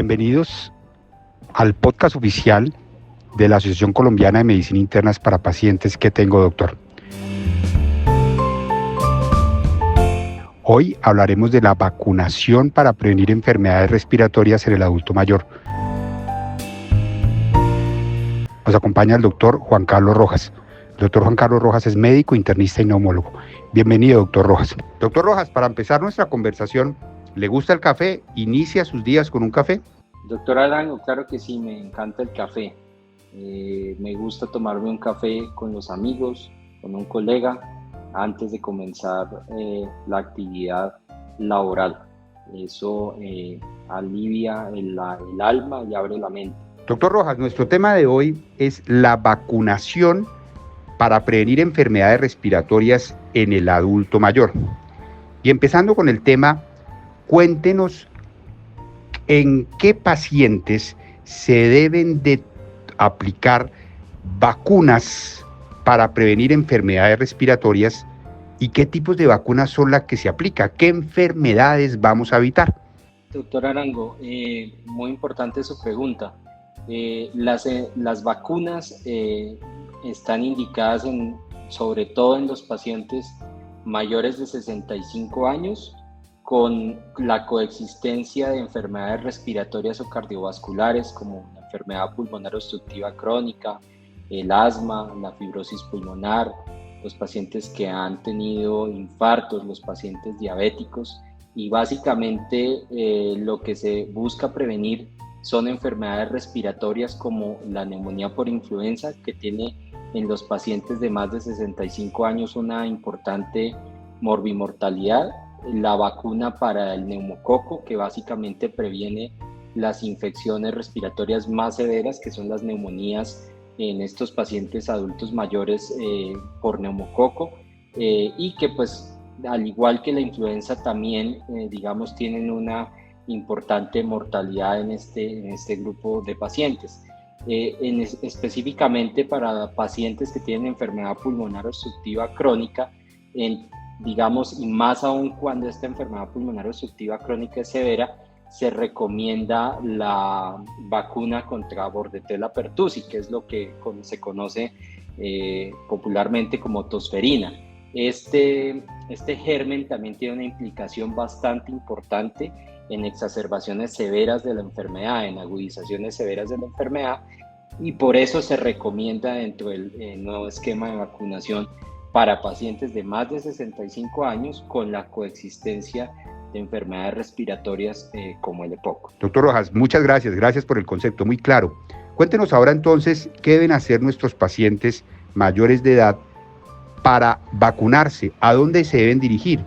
Bienvenidos al podcast oficial de la Asociación Colombiana de Medicina Internas para Pacientes que tengo, doctor. Hoy hablaremos de la vacunación para prevenir enfermedades respiratorias en el adulto mayor. Nos acompaña el doctor Juan Carlos Rojas. El doctor Juan Carlos Rojas es médico, internista y neumólogo. Bienvenido, doctor Rojas. Doctor Rojas, para empezar nuestra conversación, ¿le gusta el café? ¿Inicia sus días con un café? Doctor Arango, claro que sí, me encanta el café. Me gusta tomarme un café con los amigos, con un colega, antes de comenzar la actividad laboral. Eso alivia el alma y abre la mente. Doctor Rojas, nuestro tema de hoy es la vacunación para prevenir enfermedades respiratorias en el adulto mayor. Y empezando con el tema, cuéntenos en qué pacientes se deben de aplicar vacunas para prevenir enfermedades respiratorias y qué tipos de vacunas son las que se aplican, qué enfermedades vamos a evitar. Doctor Arango, muy importante su pregunta. Las vacunas están indicadas sobre todo en los pacientes mayores de 65 años con la coexistencia de enfermedades respiratorias o cardiovasculares como la enfermedad pulmonar obstructiva crónica, el asma, la fibrosis pulmonar, los pacientes que han tenido infartos, los pacientes diabéticos, y básicamente lo que se busca prevenir son enfermedades respiratorias como la neumonía por influenza, que tiene en los pacientes de más de 65 años una importante morbimortalidad, la vacuna para el neumococo, que básicamente previene las infecciones respiratorias más severas, que son las neumonías en estos pacientes adultos mayores por neumococo, y que pues al igual que la influenza también digamos tienen una importante mortalidad en este grupo de pacientes. Específicamente para pacientes que tienen enfermedad pulmonar obstructiva crónica, digamos, y más aún cuando esta enfermedad pulmonar obstructiva crónica es severa, se recomienda la vacuna contra Bordetella pertussis, que es lo que se conoce popularmente como tosferina. Este germen también tiene una implicación bastante importante en exacerbaciones severas de la enfermedad, en agudizaciones severas de la enfermedad, y por eso se recomienda dentro del nuevo esquema de vacunación para pacientes de más de 65 años con la coexistencia de enfermedades respiratorias como el EPOC. Doctor Rojas, muchas gracias. Gracias por el concepto, muy claro. Cuéntenos ahora entonces qué deben hacer nuestros pacientes mayores de edad para vacunarse, a dónde se deben dirigir.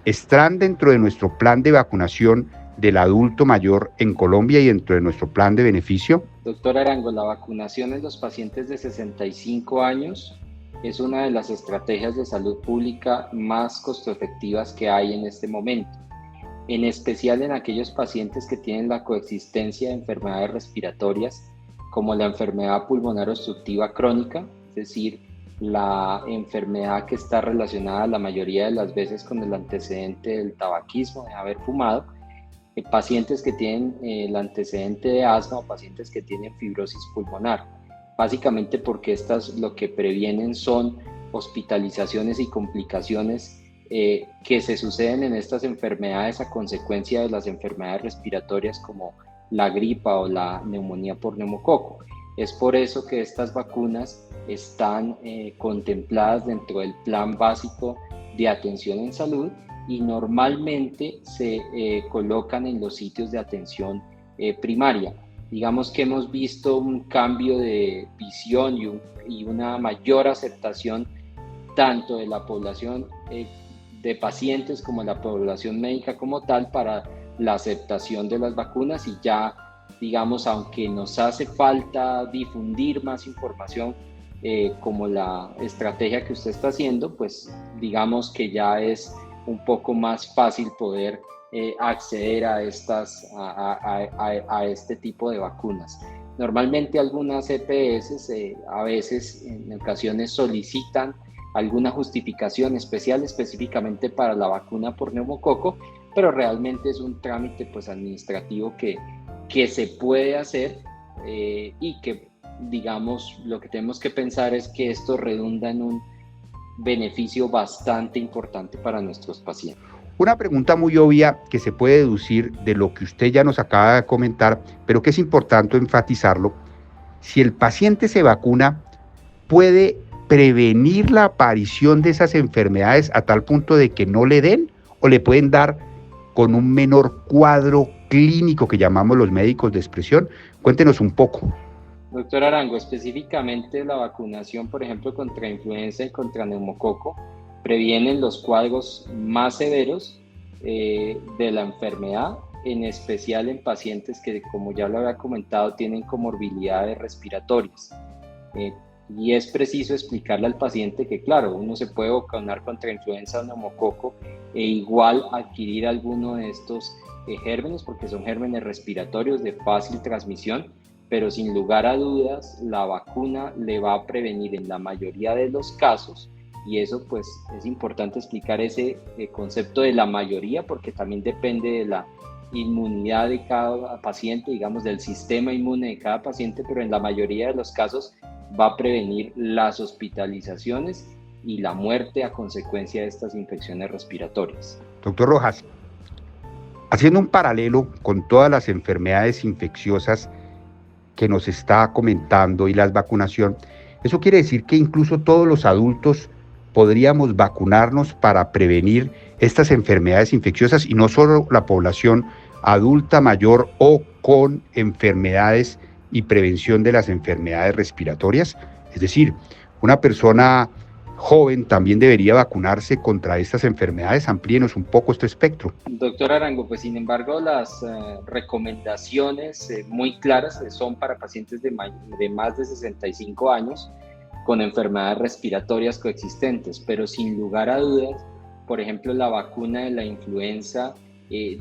¿Están dentro de nuestro plan de vacunación del adulto mayor en Colombia y dentro de nuestro plan de beneficio? Doctor Arango, la vacunación en los pacientes de 65 años es una de las estrategias de salud pública más costoefectivas que hay en este momento, en especial en aquellos pacientes que tienen la coexistencia de enfermedades respiratorias como la enfermedad pulmonar obstructiva crónica, es decir, la enfermedad que está relacionada la mayoría de las veces con el antecedente del tabaquismo, de haber fumado, pacientes que tienen el antecedente de asma o pacientes que tienen fibrosis pulmonar, básicamente porque estas lo que previenen son hospitalizaciones y complicaciones que se suceden en estas enfermedades a consecuencia de las enfermedades respiratorias como la gripa o la neumonía por neumococo. Es por eso que estas vacunas están contempladas dentro del plan básico de atención en salud y normalmente se colocan en los sitios de atención primaria. Digamos que hemos visto un cambio de visión y una mayor aceptación tanto de la población de pacientes como de la población médica como tal para la aceptación de las vacunas, y ya, digamos, aunque nos hace falta difundir más información como la estrategia que usted está haciendo, pues digamos que ya es un poco más fácil poder acceder a este tipo de vacunas. Normalmente algunas EPS a veces en ocasiones solicitan alguna justificación especial específicamente para la vacuna por neumococo, pero realmente es un trámite pues administrativo que que se puede hacer y que, digamos, lo que tenemos que pensar es que esto redunda en un beneficio bastante importante para nuestros pacientes. Una pregunta muy obvia que se puede deducir de lo que usted ya nos acaba de comentar, pero que es importante enfatizarlo: si el paciente se vacuna, ¿puede prevenir la aparición de esas enfermedades a tal punto de que no le den, o le pueden dar con un menor cuadro clínico que llamamos los médicos de expresión? Cuéntenos un poco. Doctor Arango, específicamente la vacunación, por ejemplo, contra influenza y contra neumococo, previenen los cuadros más severos de la enfermedad, en especial en pacientes que, como ya lo había comentado, tienen comorbilidades respiratorias. Y es preciso explicarle al paciente que, claro, uno se puede vacunar contra influenza o neumococo e igual adquirir alguno de estos gérmenes, porque son gérmenes respiratorios de fácil transmisión, pero sin lugar a dudas la vacuna le va a prevenir en la mayoría de los casos, y eso pues es importante explicar ese concepto de la mayoría, porque también depende de la inmunidad de cada paciente, digamos del sistema inmune de cada paciente, pero en la mayoría de los casos va a prevenir las hospitalizaciones y la muerte a consecuencia de estas infecciones respiratorias. Doctor Rojas, haciendo un paralelo con todas las enfermedades infecciosas que nos está comentando y la vacunación, eso quiere decir que incluso todos los adultos podríamos vacunarnos para prevenir estas enfermedades infecciosas, y no solo la población adulta mayor o con enfermedades y prevención de las enfermedades respiratorias. Es decir, una persona joven también debería vacunarse contra estas enfermedades. Amplíenos un poco este espectro. Doctor Arango, pues sin embargo las recomendaciones muy claras son para pacientes de más de 65 años con enfermedades respiratorias coexistentes, pero sin lugar a dudas, por ejemplo, la vacuna de la influenza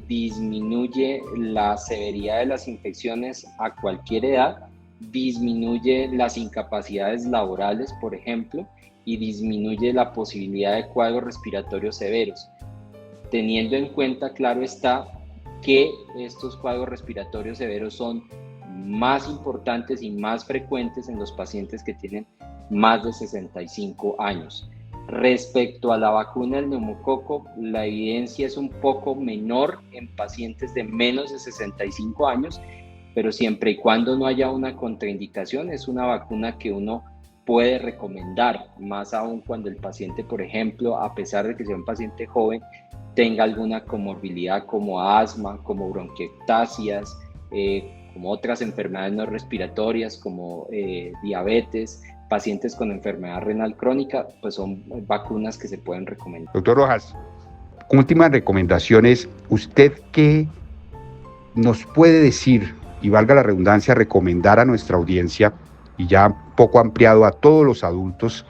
disminuye la severidad de las infecciones a cualquier edad, disminuye las incapacidades laborales, por ejemplo, y disminuye la posibilidad de cuadros respiratorios severos, teniendo en cuenta, claro está, que estos cuadros respiratorios severos son más importantes y más frecuentes en los pacientes que tienen más de 65 años. Respecto a la vacuna del neumococo, la evidencia es un poco menor en pacientes de menos de 65 años, pero siempre y cuando no haya una contraindicación, es una vacuna que uno puede recomendar, más aún cuando el paciente, por ejemplo, a pesar de que sea un paciente joven, tenga alguna comorbilidad como asma, como bronquiectasias, como otras enfermedades no respiratorias, como diabetes, pacientes con enfermedad renal crónica, pues son vacunas que se pueden recomendar. Doctor Rojas, últimas recomendaciones. ¿Usted qué nos puede decir, y valga la redundancia, recomendar a nuestra audiencia, y ya un poco ampliado a todos los adultos,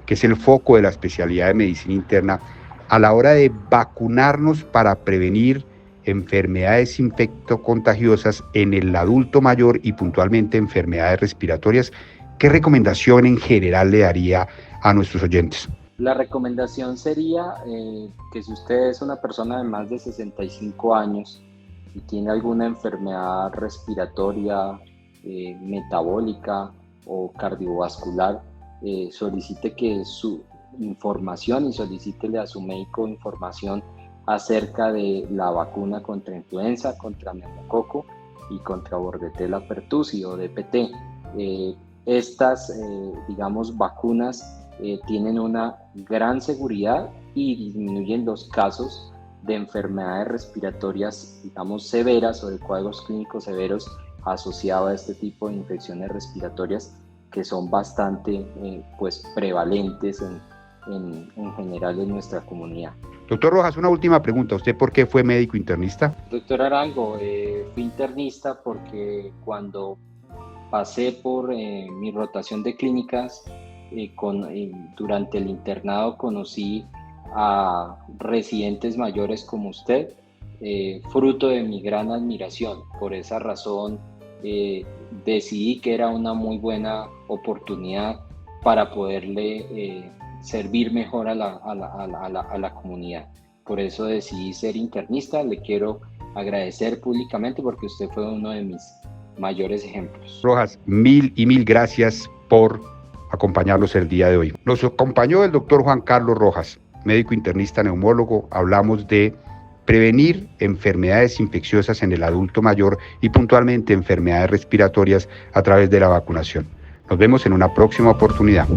que es el foco de la especialidad de medicina interna, a la hora de vacunarnos para prevenir enfermedades infectocontagiosas en el adulto mayor y puntualmente enfermedades respiratorias? ¿Qué recomendación en general le daría a nuestros oyentes? La recomendación sería que si usted es una persona de más de 65 años y tiene alguna enfermedad respiratoria, metabólica o cardiovascular, solicite que su información y solicítele a su médico información acerca de la vacuna contra influenza, contra neumococo y contra Bordetella pertussis o DPT. Estas, digamos, vacunas tienen una gran seguridad y disminuyen los casos de enfermedades respiratorias, digamos, severas o de cuadros clínicos severos asociados a este tipo de infecciones respiratorias que son bastante pues, prevalentes en general en nuestra comunidad. Doctor Rojas, una última pregunta. ¿Usted por qué fue médico internista? Doctor Arango, fui internista porque cuando pasé por mi rotación de clínicas, durante el internado conocí a residentes mayores como usted, fruto de mi gran admiración. Por esa razón decidí que era una muy buena oportunidad para poderle servir mejor a la comunidad. Por eso decidí ser internista. Le quiero agradecer públicamente porque usted fue uno de mis mayores ejemplos. Rojas, mil gracias por acompañarnos el día de hoy. Nos acompañó el doctor Juan Carlos Rojas, médico internista neumólogo. Hablamos de prevenir enfermedades infecciosas en el adulto mayor y puntualmente enfermedades respiratorias a través de la vacunación. Nos vemos en una próxima oportunidad.